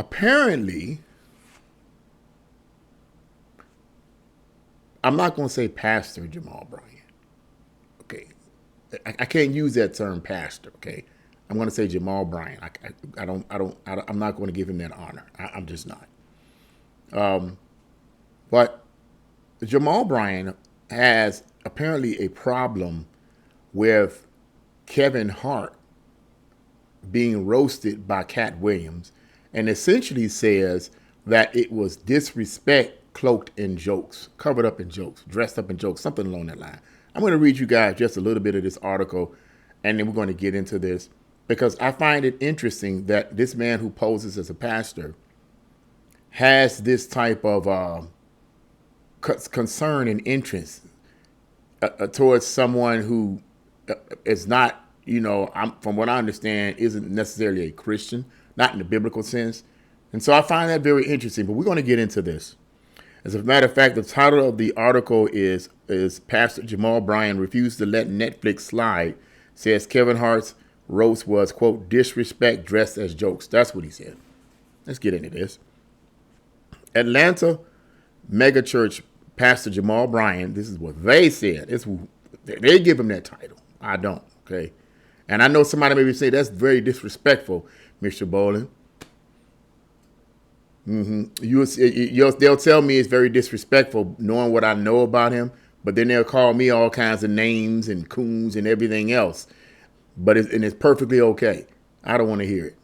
apparently, I'm not going to say Pastor Jamal Bryant. Okay, I can't use that term, pastor. Okay, I'm going to say Jamal Bryant. I'm not going to give him that honor. I'm just not. But Jamal Bryant has apparently a problem with Kevin Hart being roasted by Katt Williams, and essentially says that it was disrespect cloaked in jokes, covered up in jokes, dressed up in jokes, something along that line. I'm going to read you guys just a little bit of this article, and then we're going to get into this, because I find it interesting that this man who poses as a pastor has this type of concern and interest towards someone who is not, from what I understand, isn't necessarily a Christian, not in the biblical sense. And so I find that very interesting, but we're going to get into this. As a matter of fact, the title of the article is Pastor Jamal Bryant refused to let Netflix slide, says Kevin Hart's roast was, quote, disrespect dressed as jokes. That's what he said. Let's get into this. Atlanta megachurch Pastor Jamal Bryant, this is what they said. They give him that title. I don't, okay? And I know somebody maybe say that's very disrespectful, Mr. Bolin. They'll tell me it's very disrespectful knowing what I know about him, but then they'll call me all kinds of names and coons and everything else. But it's perfectly okay. I don't want to hear it.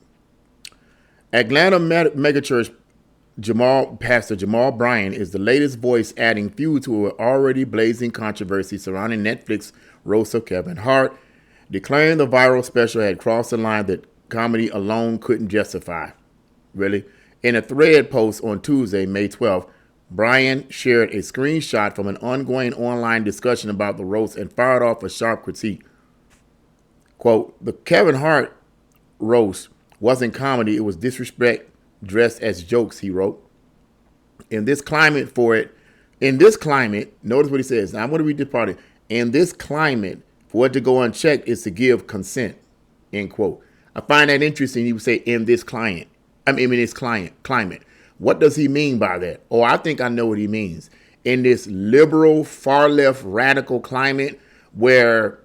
Atlanta megachurch Pastor Jamal Bryant is the latest voice adding fuel to an already blazing controversy surrounding Netflix roast of Kevin Hart, declaring the viral special had crossed the line that comedy alone couldn't justify. Really? In a thread post on Tuesday, May 12th, Bryant shared a screenshot from an ongoing online discussion about the roast and fired off a sharp critique. Quote, the Kevin Hart roast wasn't comedy, it was disrespect dressed as jokes, he wrote. In this climate, notice what he says. Now I'm going to read this part. In this climate, for it to go unchecked is to give consent, end quote. I find that interesting. He would say in this climate. What does he mean by that? Oh, I think I know what he means. In this liberal, far left, radical climate where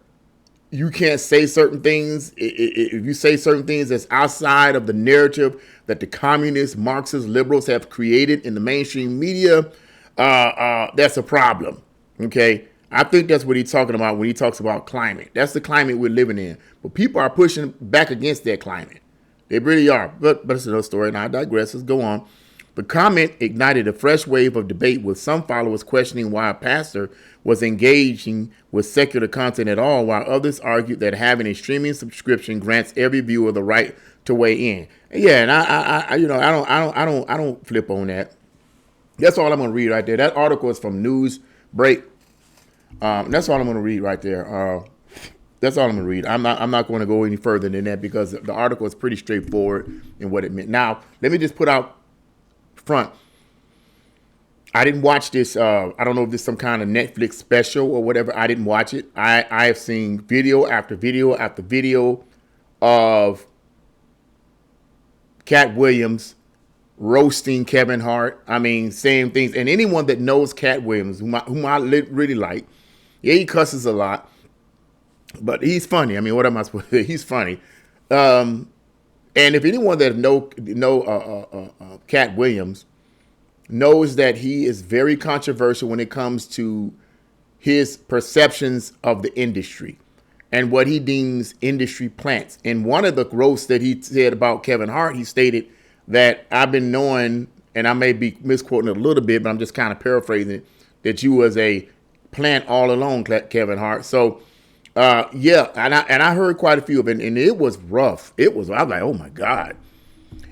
you can't say certain things. If you say certain things that's outside of the narrative that the communists, Marxists, liberals have created in the mainstream media, that's a problem. Okay, I think that's what he's talking about when he talks about climate. That's the climate we're living in. But people are pushing back against that climate. They really are. But it's another story, and I digress. Let's go on. The comment ignited a fresh wave of debate, with some followers questioning why a pastor was engaging with secular content at all, while others argued that having a streaming subscription grants every viewer the right to weigh in. Yeah, and I don't flip on that. That's all I'm going to read right there. That article is from NewsBreak. That's all I'm going to read right there. That's all I'm going to read. I'm not going to go any further than that because the article is pretty straightforward in what it meant. Now, let me just put out front. I didn't watch this. I don't know if this is some kind of Netflix special or whatever. I didn't watch it. I have seen video after video after video of Katt Williams roasting Kevin Hart. I mean, saying things. And anyone that knows Katt Williams, whom I really like, yeah, he cusses a lot, but he's funny. I mean, what am I supposed to say? He's funny. And if anyone that know Katt Williams knows that he is very controversial when it comes to his perceptions of the industry and what he deems industry plants. In one of the roasts that he said about Kevin Hart, he stated that I've been knowing, and I may be misquoting it a little bit, but I'm just kind of paraphrasing it, that you was a plant all along, Kevin Hart. So, yeah, and I heard quite a few of it, and it was rough. I was like, oh my God.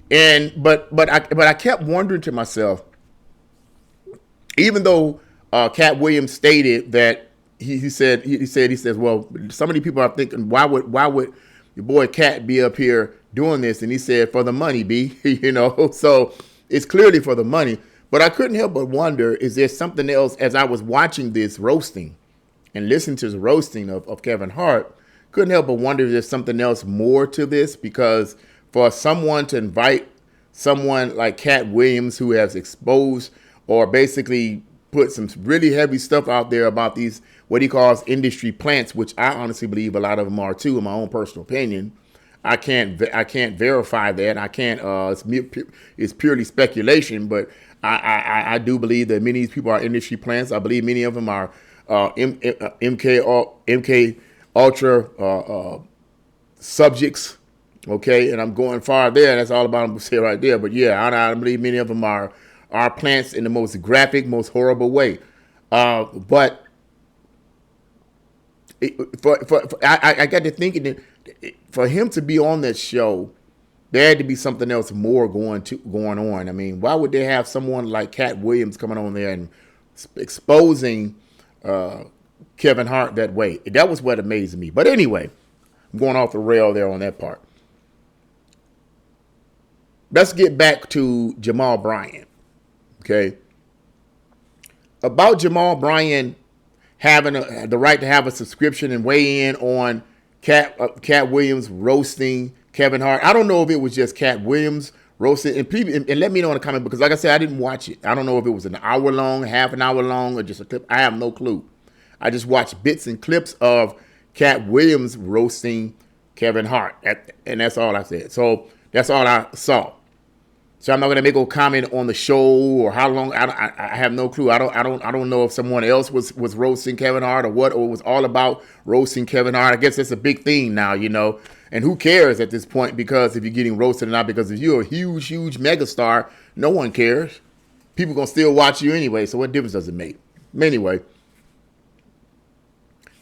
But I kept wondering to myself, even though Katt Williams stated that he says, well, some of these people are thinking, why would your boy Katt be up here doing this? And he said, for the money, B, so it's clearly for the money. But I couldn't help but wonder, is there something else? As I was watching this roasting and listening to the roasting of Kevin Hart, couldn't help but wonder if there's something else more to this, because for someone to invite someone like Katt Williams, who has exposed or basically put some really heavy stuff out there about these, what he calls industry plants, which I honestly believe a lot of them are too, in my own personal opinion. I can't verify that. I can't. It's purely speculation, but I do believe that many of these people are industry plants. I believe many of them are MK Ultra subjects. Okay, and I'm going far there. That's all about them to say right there. But yeah, I believe many of them are plants in the most graphic, most horrible way. But I got to thinking that for him to be on that show, there had to be something else more going on. I mean, why would they have someone like Katt Williams coming on there and exposing Kevin Hart that way? That was what amazed me. But anyway, I'm going off the rail there on that part. Let's get back to Jamal Bryant. Okay. About Jamal Bryant having the right to have a subscription and weigh in on Katt Williams roasting Kevin Hart. I don't know if it was just Katt Williams roasting, and let me know in the comment, because like I said, I didn't watch it. I don't know if it was an hour long, half an hour long, or just a clip. I have no clue. I just watched bits and clips of Katt Williams roasting Kevin Hart, and that's all I said. So that's all I saw. So I'm not gonna make a comment on the show or how long. I have no clue. I don't know if someone else was roasting Kevin Hart or what, or it was all about roasting Kevin Hart. I guess that's a big thing now, you know. And who cares at this point? Because if you're getting roasted or not, because if you're a huge megastar, no one cares. People gonna still watch you anyway. So what difference does it make? Anyway,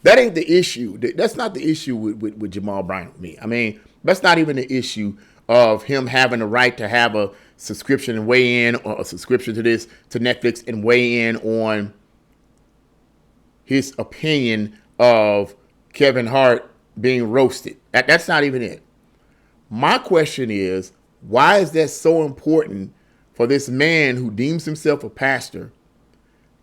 that ain't the issue. That's not the issue with Jamal Bryant with me. I mean, that's not even the issue of him having the right to have a subscription and weigh in, or a subscription to Netflix and weigh in on his opinion of Kevin Hart being roasted. That's not even it. My question is, why is that so important for this man who deems himself a pastor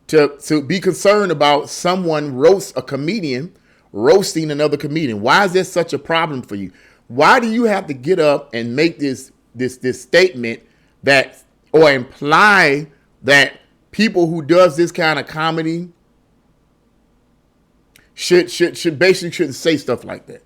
to be concerned about someone a comedian roasting another comedian? Why is that such a problem for you? Why do you have to get up and make this statement that, or imply that people who does this kind of comedy should basically shouldn't say stuff like that?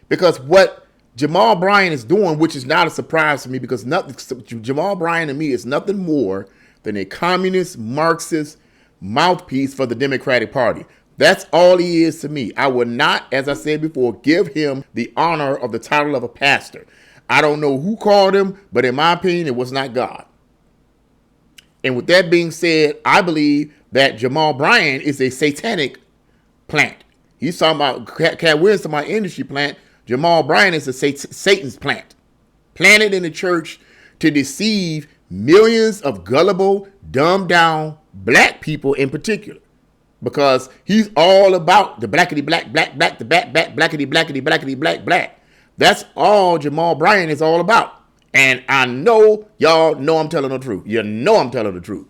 Because what Jamal Bryant is doing, which is not a surprise to me, because Jamal Bryant to me is nothing more than a communist, Marxist mouthpiece for the Democratic Party. That's all he is to me. I would not, as I said before, give him the honor of the title of a pastor. I don't know who called him, but in my opinion, it was not God. And with that being said, I believe that Jamal Bryant is a satanic plant. He's talking about Katt Williams, talking about industry plant. Jamal Bryant is a Satan's plant, planted in the church to deceive millions of gullible, dumbed down black people in particular. Because he's all about the blackity black, black, black, the black, blackity, blackity, blackity, black, black. That's all Jamal Bryant is all about. And I know y'all know I'm telling the truth. You know I'm telling the truth.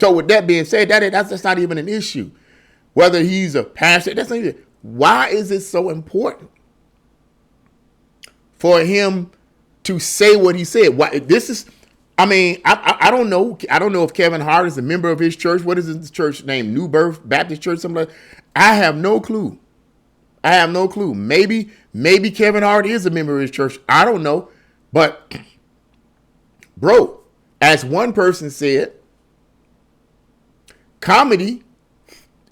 So with that being said, that's not even an issue. Whether he's a pastor, that's not even. Why is it so important for him to say what he said? Why this is? I mean, I don't know. I don't know if Kevin Hart is a member of his church. What is his church name? New Birth Baptist Church, something like that. I have no clue. Maybe Kevin Hart is a member of his church. I don't know. But, bro, as one person said, comedy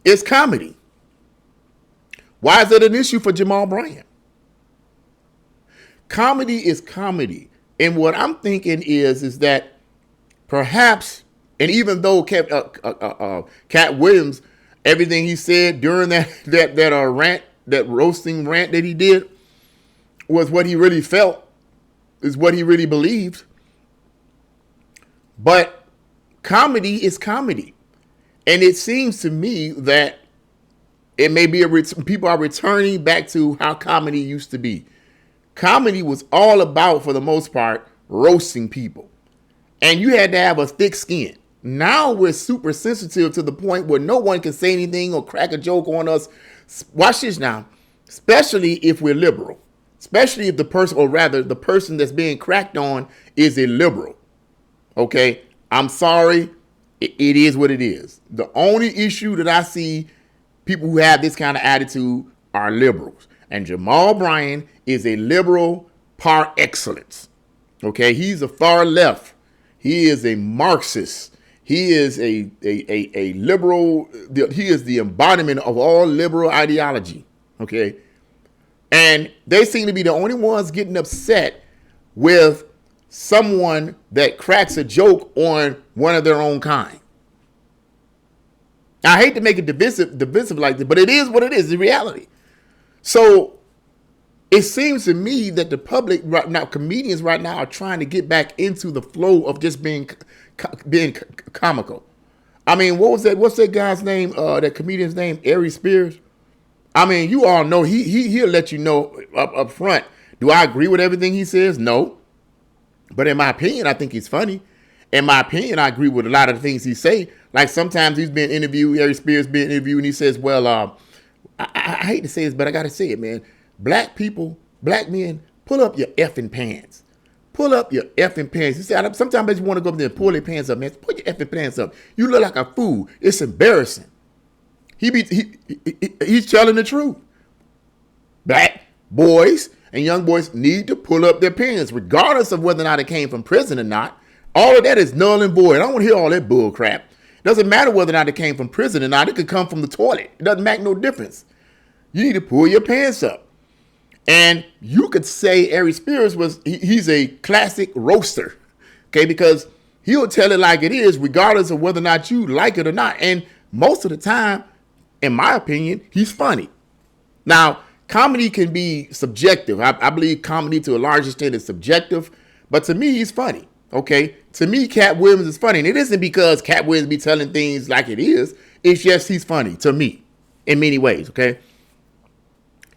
is comedy. Why is it an issue for Jamal Bryant? Comedy is comedy. And what I'm thinking is that perhaps, and even though Katt Williams, everything he said during that rant, that roasting rant that he did, was what he really felt, is what he really believed. But comedy is comedy. And it seems to me that it may be people are returning back to how comedy used to be. Comedy was all about, for the most part, roasting people. And you had to have a thick skin. Now we're super sensitive to the point where no one can say anything or crack a joke on us. Watch this now. Especially if we're liberal. especially if the person, or rather the person that's being cracked on, is a liberal. Okay, I'm sorry, it is what it is. The only issue that I see people who have this kind of attitude are liberals. And Jamal Bryant is a liberal par excellence. Okay, he's a far left. He is a Marxist. He is a liberal. He is the embodiment of all liberal ideology. Okay, and they seem to be the only ones getting upset with someone that cracks a joke on one of their own kind. I hate to make it divisive like this, but it is what it is, the reality. So it seems to me that the public right now, comedians right now, are trying to get back into the flow of just being comical. I mean, what's that guy's name? That comedian's name, Ari Spears. I mean, you all know he'll let you know up front. Do I agree with everything he says? No. But in my opinion, I think he's funny. In my opinion, I agree with a lot of the things he say. Like sometimes he's being interviewed, Ari Spears being interviewed, and he says, well, I hate to say this, but I got to say it, man. Black people, black men, pull up your effing pants. Pull up your effing pants. You see, sometimes I just want to go up there and pull their pants up, man. Put your effing pants up. You look like a fool. It's embarrassing. He's telling the truth. Black boys and young boys need to pull up their pants, regardless of whether or not it came from prison or not. All of that is null and void. I don't want to hear all that bull crap. It doesn't matter whether or not it came from prison or not. It could come from the toilet. It doesn't make no difference. You need to pull your pants up. And you could say Ari Spears he's a classic roaster, okay, because he'll tell it like it is, regardless of whether or not you like it or not. And most of the time, in my opinion, he's funny. Now, comedy can be subjective. I believe comedy to a large extent is subjective, but to me, he's funny. Okay, to me, Katt Williams is funny, and it isn't because Katt Williams be telling things like it is. It's just he's funny to me in many ways. Okay.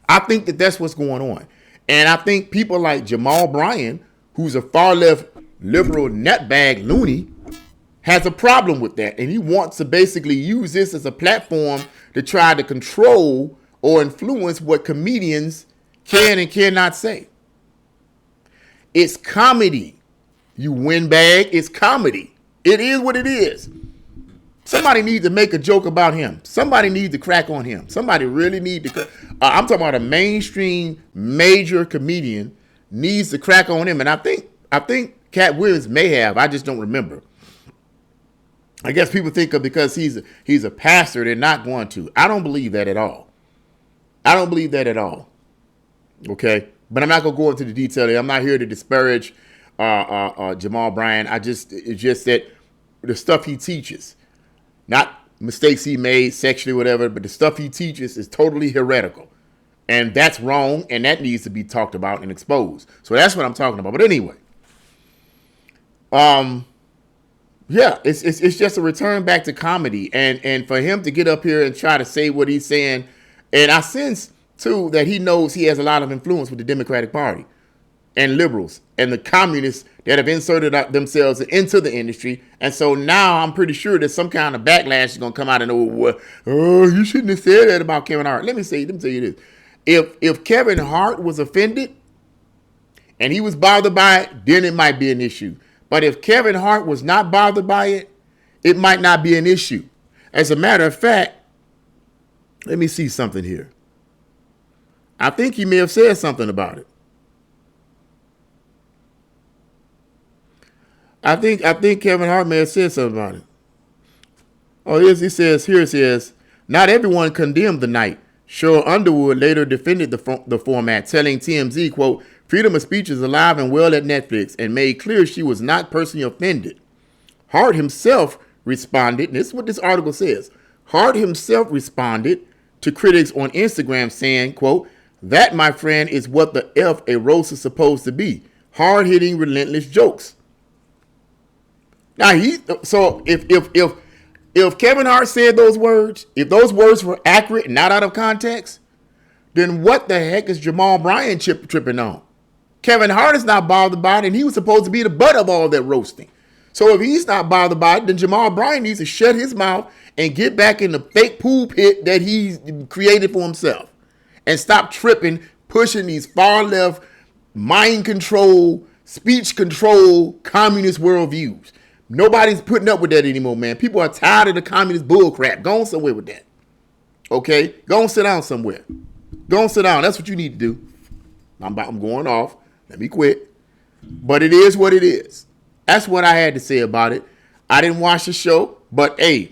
I think that that's what's going on. And I think people like Jamal Bryant, who's a far left liberal nutbag loony, has a problem with that. And he wants to basically use this as a platform to try to control or influence what comedians can and cannot say. It's comedy, you windbag. It's comedy. It is what it is. Somebody needs to make a joke about him. Somebody needs to crack on him. Somebody really needs to. I'm talking about a mainstream major comedian needs to crack on him. And I think Katt Williams may have. I just don't remember. I guess people think of because he's a pastor, they're not going to. I don't believe that at all. I don't believe that at all. Okay, but I'm not gonna go into the detail. I'm not here to disparage Jamal Bryant. It's just that the stuff he teaches. Not mistakes he made sexually, whatever, but the stuff he teaches is totally heretical. And that's wrong, and that needs to be talked about and exposed. So that's what I'm talking about. But anyway, yeah, it's just a return back to comedy. And for him to get up here and try to say what he's saying, and I sense, too, that he knows he has a lot of influence with the Democratic Party and liberals and the communists that have inserted themselves into the industry. And so now I'm pretty sure that some kind of backlash is going to come out and you shouldn't have said that about Kevin Hart. Let me tell you this. If Kevin Hart was offended and he was bothered by it, then it might be an issue. But if Kevin Hart was not bothered by it, it might not be an issue. As a matter of fact, let me see something here. I think he may have said something about it. I think Kevin Hart may have said something about it. Oh, it says, not everyone condemned the night. Cheryl Underwood later defended the format, telling TMZ, quote, freedom of speech is alive and well at Netflix, and made clear she was not personally offended. Hart himself responded, and this is what this article says. Hart himself responded to critics on Instagram saying, quote, that, my friend, is what the F a roast is supposed to be. Hard-hitting, relentless jokes. Now, if Kevin Hart said those words, if those words were accurate and not out of context, then what the heck is Jamal Bryant tripping on? Kevin Hart is not bothered by it, and he was supposed to be the butt of all that roasting. So if he's not bothered by it, then Jamal Bryant needs to shut his mouth and get back in the fake pool pit that he's created for himself and stop tripping, pushing these far left, mind control, speech control, communist worldviews. Nobody's putting up with that anymore, man. People are tired of the communist bull crap. Go on somewhere with that. Okay? Go and sit down somewhere. Go and sit down. That's what you need to do. I'm going off. Let me quit. But it is what it is. That's what I had to say about it. I didn't watch the show, but hey,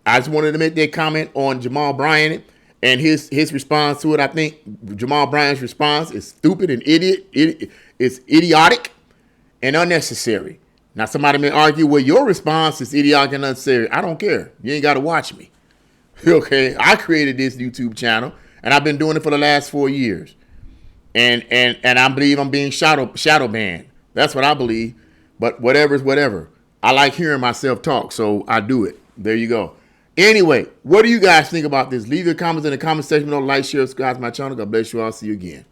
I just wanted to make that comment on Jamal Bryant and his response to it. I think Jamal Bryant's response is stupid and it's idiotic and unnecessary. Now, somebody may argue, well, your response is idiotic and unnecessary. I don't care. You ain't got to watch me. Okay? I created this YouTube channel, and I've been doing it for the last 4 years. And I believe I'm being shadow banned. That's what I believe. But whatever is whatever. I like hearing myself talk, so I do it. There you go. Anyway, what do you guys think about this? Leave your comments in the comment section below. Like, share, subscribe to my channel. God bless you all. See you again.